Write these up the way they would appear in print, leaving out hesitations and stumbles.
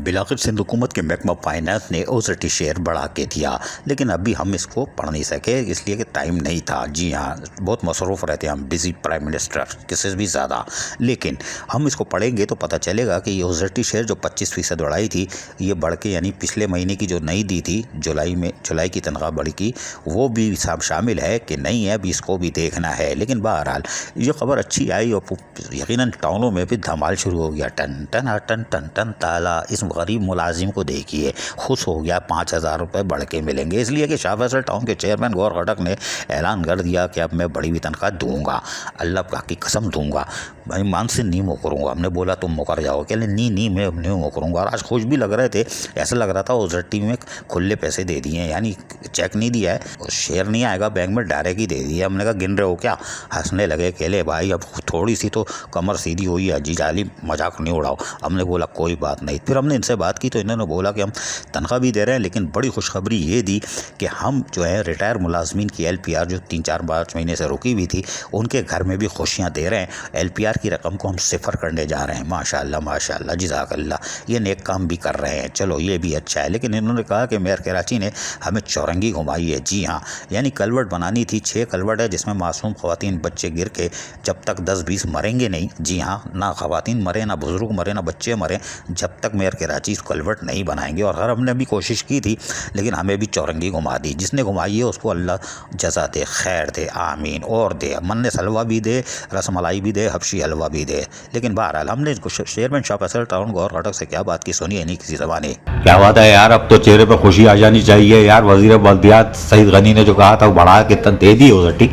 बिलाखिर सिंध हुकूमत के महकमा फाइनेंस ने ओजटी शेयर बढ़ा के दिया, लेकिन अभी हम इसको पढ़ नहीं सके इसलिए कि टाइम नहीं था। जी हाँ, बहुत मसरूफ़ रहते हैं हम, बिज़ी प्राइम मिनिस्टर किसी भी ज़्यादा। लेकिन हम इसको पढ़ेंगे तो पता चलेगा कि ये ओजटी शेयर जो 25% बढ़ाई थी, ये बढ़ के यानी पिछले महीने की जो नहीं दी थी जुलाई की तनख्वाह बढ़ी की, वो भी शामिल है कि नहीं है, अभी इसको भी देखना है। लेकिन बहरहाल ये खबर अच्छी आई और यकीनन टाउनों में भी धमाल शुरू हो गया। टन टन टन टन टन ताला, इस गरीब मुलाजिम को देखिए, खुश हो गया, 5,000 रुपये बढ़ के मिलेंगे। इसलिए कि शाह फैसल टाउन के चेयरमैन गौर खटक ने ऐलान कर दिया कि अब मैं बड़ी हुई तनख्वाह दूंगा, अल्लाह की कसम दूंगा, भाई मान से नहीं मुकरूंगा। हमने बोला तुम मुकर जाओ, कहले नहीं मैं नहीं मुकरूंगा। और आज खुश भी लग रहे थे, ऐसा लग रहा था ओजटी में खुले पैसे दे दिए, यानी चेक नहीं दिया है, शेयर नहीं आएगा बैंक में, डायरेक्ट ही दे दिया। हमने कहा गिन रहे हो क्या? हंसने लगे, कहले भाई अब थोड़ी सी तो कमर सीधी हुई है, जी जाली मजाक नहीं उड़ाओ। हमने बोला कोई बात नहीं। फिर हमने इनसे बात की तो इन्होंने बोला कि हम तनख्वाह भी दे रहे हैं, लेकिन बड़ी खुशखबरी ये दी कि हम जो है रिटायर मुलाजमीन की LPR जो 3-4-5 महीने से रुकी हुई थी, उनके घर में भी खुशियाँ दे रहे हैं। LPR की रकम को हम सिफर करने जा रहे हैं। माशाल्लाह माशाल्लाह, जज़ाकल्लाह, ये नेक काम भी कर रहे हैं, चलो ये भी अच्छा है। लेकिन इन्होंने कहा कि मेयर कराची ने हमें चौरंगी घुमाई है। जी हाँ, यानी कलवट बनानी थी, 6 कलवट है जिसमें मासूम ख़वातीन बच्चे गिर के जब तक 10-20 मरेंगे नहीं, जी हाँ, ना ख़वातीन मरे, ना बुज़ुर्ग मरे, ना बच्चे मरे, जब तक मेयर कराची कलवट नहीं बनाएंगे। और हर हमने भी कोशिश की थी, लेकिन हमें भी चौरंगी घुमा दी। जिसने घुमाई है उसको अल्लाह जज़ा दे, खैर दे, आमीन। और दे, मन्ने सलवा भी दे, रसमलाई भी दे, हबशी हलवा भी दे। लेकिन बहरहाल हमने चेयरमैन शाह फैसल टाउन गौर खटक से क्या बात की सुनी है नहीं किसी ज़बानी। क्या बात है यार, अब तो चेहरे पे खुशी आ जानी चाहिए यार। वजीर बल्दियात सईद गनी ने जो कहा था वो बढ़ा के दे दी ओजटी,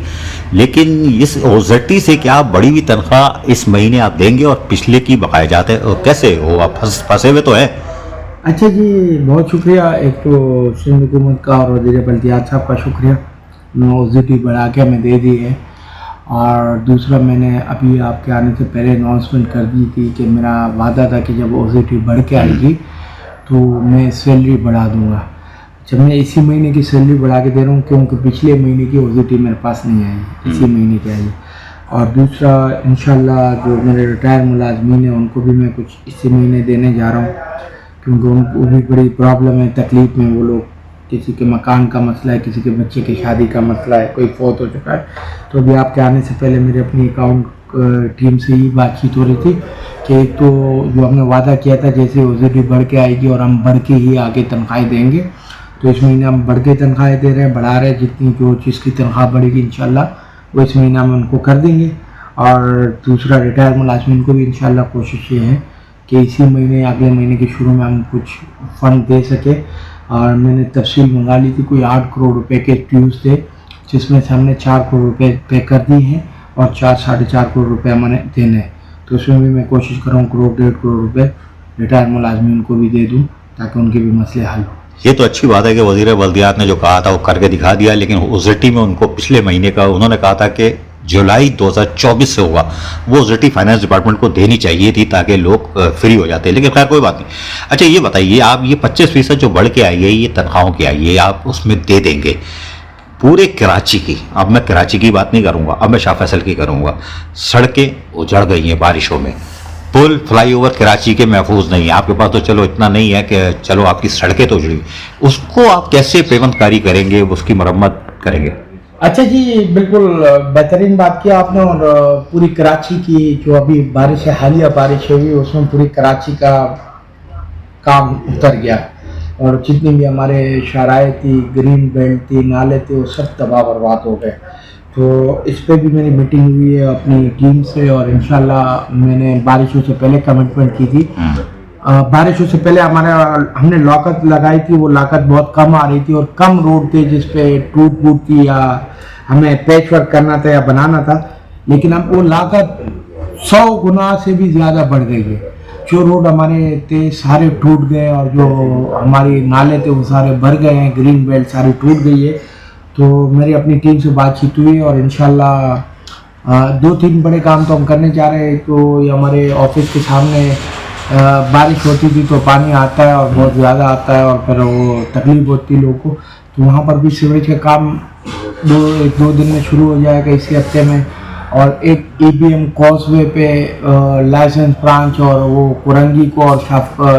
लेकिन इस ओजटी से क्या बड़ी हुई तनख्वाह इस महीने आप देंगे और पिछले की बकाया जाते हैं? कैसे हो आप फंसे हुए तो है? अच्छा जी, बहुत शुक्रिया। एक तो सिंध हुकूमत का और वज़ीर बल्दियात साहब का शुक्रिया, ओजटी बढ़ा के हमें दे दी है। और दूसरा, मैंने अभी आपके आने से पहले अनाउंसमेंट कर दी थी कि मेरा वादा था कि जब ओजटी बढ़ के आएगी तो मैं सैलरी बढ़ा दूंगा। जब मैं इसी महीने की सैलरी बढ़ा के दे रहा हूँ क्योंकि पिछले महीने की ओजटी मेरे पास नहीं आई, इसी महीने की आई। और दूसरा, इंशाल्लाह जो मेरे रिटायर मुलाजमीन हैं उनको भी मैं कुछ इसी महीने देने जा रहा हूँ, क्योंकि उनको भी बड़ी प्रॉब्लम है, तकलीफ़ में वो लोग। किसी के मकान का मसला है, किसी के बच्चे की शादी का मसला है, कोई फौत हो चुका है। तो अभी आपके आने से पहले मेरे अपनी अकाउंट टीम से ही बातचीत हो रही थी कि एक तो जो हमने वादा किया था, जैसे ओजटी बढ़ के आएगी और हम बढ़ के ही आगे तनख्वाहें देंगे, तो इस महीने हम बढ़ के तनख्वाहें दे रहे हैं, बढ़ा रहे हैं। जितनी जो चीज़ की तनख्वाह बढ़ेगी इंशाल्लाह वो इस महीना में उनको कर देंगे। और दूसरा, रिटायर मुलाजमीन को भी इंशाल्लाह कोशिश ये है कि इसी महीने अगले महीने के शुरू में हम कुछ फ़ंड दे सके। और मैंने तफसील मंगा ली थी, कोई 8 करोड़ रुपए के ड्यूज़ थे, जिसमें से हमने 4 करोड़ रुपए पे कर दिए हैं और 4-4.5 करोड़ रुपए हमें देने हैं। तो उसमें भी मैं कोशिश कर रहा हूँ 1-1.5 करोड़ रुपए रिटायर मुलाजमीन को भी दे दूँ ताकि उनके भी मसले हल हो। ये तो अच्छी बात है कि वजीर बल्दियात ने जो कहा था वो करके दिखा दिया, लेकिन ओजटी में उनको पिछले महीने का उन्होंने कहा था कि जुलाई 2024 से होगा, वो ओजटी फाइनेंस डिपार्टमेंट को देनी चाहिए थी ताकि लोग फ्री हो जाते, लेकिन खैर कोई बात नहीं। अच्छा ये बताइए, आप ये 25% जो बढ़ के आई है, ये तनख्वाहों की आई है, आप उसमें दे देंगे पूरे कराची की? अब मैं कराची की बात नहीं करूँगा, अब मैं शाह फैसल की करूँगा। सड़कें उजड़ गई हैं बारिशों में, पुल फ्लाईओवर कराची के महफूज नहीं है। आपके पास तो चलो इतना नहीं है कि चलो आपकी सड़कें तो उजड़ी, उसको आप कैसे पेवंदकारी करेंगे, उसकी मरम्मत करेंगे? अच्छा जी, बिल्कुल बेहतरीन बात किया आपने। और पूरी कराची की जो अभी बारिश है, हालिया बारिश हुई, उसमें पूरी कराची का काम उतर गया और जितनी भी हमारे शराय थी, ग्रीन बेल्ट थी, नाले थे, वो सब तबाह बर्बाद हो गए। तो इस पे भी मेरी मीटिंग हुई है अपनी टीम से और इंशाल्लाह मैंने बारिशों से पहले कमिटमेंट की थी। बारिशों से पहले हमने लागत लगाई थी, वो लागत बहुत कम आ रही थी और कम रोड थे जिस पे टूट फूट थी या हमें पैच वर्क करना था या बनाना था, लेकिन अब वो लागत 100 गुना से भी ज़्यादा बढ़ गई है। जो रोड हमारे थे सारे टूट गए और जो हमारी नाले थे वो सारे भर गए हैं, ग्रीन बेल्ट सारी टूट गई है। तो मेरी अपनी टीम से बातचीत हुई और इंशाल्लाह 2-3 बड़े काम तो हम करने जा रहे हैं। तो ये हमारे ऑफिस के सामने बारिश होती थी तो पानी आता है और बहुत ज़्यादा आता है और फिर वो तकलीफ होती है लोगों को, तो वहाँ पर भी सीवरेज का काम 1-2 दिन में शुरू हो जाएगा इसी हफ्ते में। और एक EBM कॉसवे पे लाइसेंस ब्रांच और वो कुरंगी को और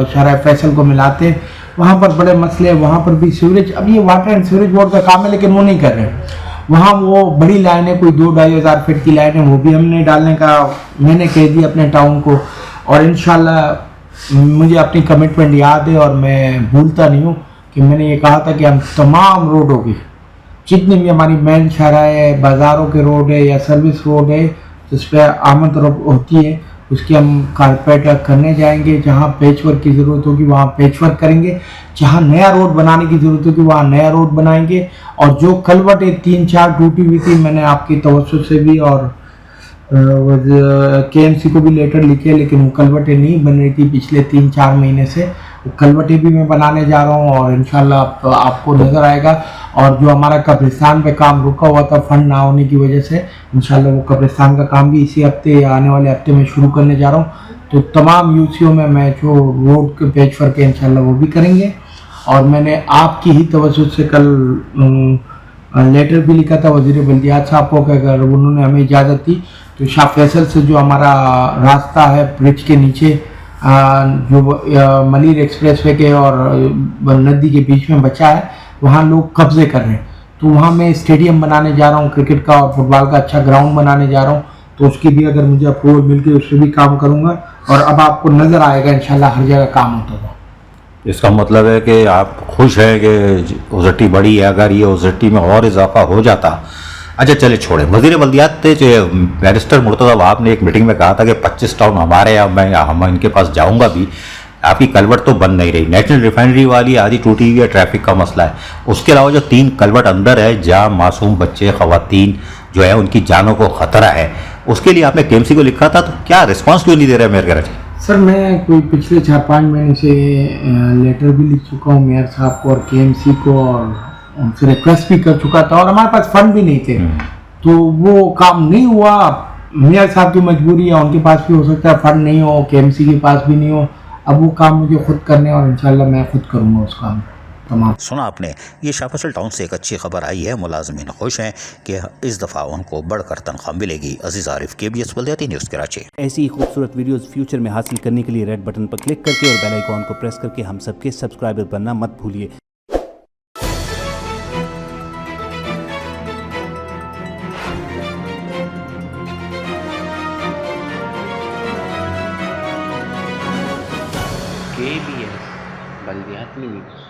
शराय फैसल को मिलाते हैं, वहाँ पर बड़े मसले, वहाँ पर भी सीवरेज, अब ये वाटर एंड सीवरेज बोर्ड का काम है लेकिन वो नहीं कर रहे। वहाँ वो बड़ी लाइन है, कोई 2-2.5 हज़ार फीट की लाइन है, वो भी हमने डालने का मैंने कह दिया अपने टाउन को। और इंशाल्लाह मुझे अपनी कमिटमेंट याद है और मैं भूलता नहीं हूँ कि मैंने ये कहा था कि हम तमाम रोडों की, जितनी भी हमारी मेन शहराए, बाज़ारों के रोड है या सर्विस रोड है जिस पर आमद होती है, उसकी हम कारपेट करने जाएंगे। जहाँ पैच वर्क की ज़रूरत होगी वहाँ पैच वर्क करेंगे, जहाँ नया रोड बनाने की ज़रूरत होगी वहाँ नया रोड बनाएंगे। और जो कलवटें 3-4 टूटी हुई थी, मैंने आपकी तवज्जो से भी और KMC को भी लेटर लिखे, लेकिन वो कलवटें नहीं बन रही थी पिछले 3-4 महीने से, वो कलवटें भी मैं बनाने जा रहा हूँ और इंशाल्लाह आपको नज़र आएगा। और जो हमारा कब्रिस्तान पे काम रुका हुआ था फंड ना होने की वजह से, इंशाल्लाह वो कब्रिस्तान का काम भी इसी हफ्ते या आने वाले हफ्ते में शुरू करने जा रहा हूँ। तो तमाम यूसीओ में मैं जो रोड के पैच वर्क है इंशाल्लाह वो भी करेंगे। और मैंने आपकी ही तवज्जो से कल लेटर भी लिखा था वज़ीर बल्दियात साहब को कि अगर उन्होंने हमें इजाज़त दी तो शाह फैसल से जो हमारा रास्ता है ब्रिज के नीचे जो मलिर एक्सप्रेस वे के और नदी के बीच में बचा है, वहाँ लोग कब्जे कर रहे हैं। तो वहाँ मैं स्टेडियम बनाने जा रहा हूँ, क्रिकेट का और फुटबॉल का अच्छा ग्राउंड बनाने जा रहा हूँ। तो उसकी भी अगर मुझे अप्रूवल मिल गई उससे भी काम करूँगा और अब आपको नज़र आएगा इंशाल्लाह हर जगह काम होता था। इसका मतलब है कि आप खुश हैं कि ओजटी बढ़ी है, अगर ये ओजटी में और इजाफा हो जाता। अच्छा चले छोड़े, वज़ीर बल्दियात जो बैरिस्टर मुर्तज़ा वहाब ने एक मीटिंग में कहा था कि 25 टाउन हमारे, अब हम इनके पास जाऊंगा भी। आपकी कलवट तो बन नहीं रही, नेशनल रिफाइनरी वाली आधी टूटी हुई है, ट्रैफिक का मसला है। उसके अलावा जो 3 कलवट अंदर है जहाँ मासूम बच्चे, ख़वातीन जो है उनकी जानों को ख़तरा है, उसके लिए आपने KMC को लिखा था, तो क्या रिस्पॉन्स क्यों नहीं दे रहे मेयर कराची? सर मैं कोई पिछले 4-5 महीने से लेटर भी लिख चुका हूँ मेयर साहब को और KMC को और उनसे रिक्वेस्ट भी कर चुका था और हमारे पास फंड भी नहीं थे, तो वो काम नहीं हुआ। मेयर साहब की मजबूरी है, उनके पास भी हो सकता है फंड नहीं हो, KMC के पास भी नहीं हो। अब वो काम मुझे खुद करने और इंशाल्लाह मैं खुद करूँगा उस काम तमाम। सुना आपने, ये शाह फैसल टाउन से एक अच्छी खबर आई है। मुलाजमीन खुश हैं कि इस दफ़ा उनको बढ़कर तनख्वाह मिलेगी। अजीज़ आरिफ, KBS बल्दियाती न्यूज़ कराची। ऐसी ही खूबसूरत वीडियोस फ्यूचर में हासिल करने के लिए रेड बटन पर क्लिक करके और बेल आइकॉन को प्रेस करके हम सबके सब्सक्राइबर बनना मत भूलिए। KBS बल्दियाती न्यूज़।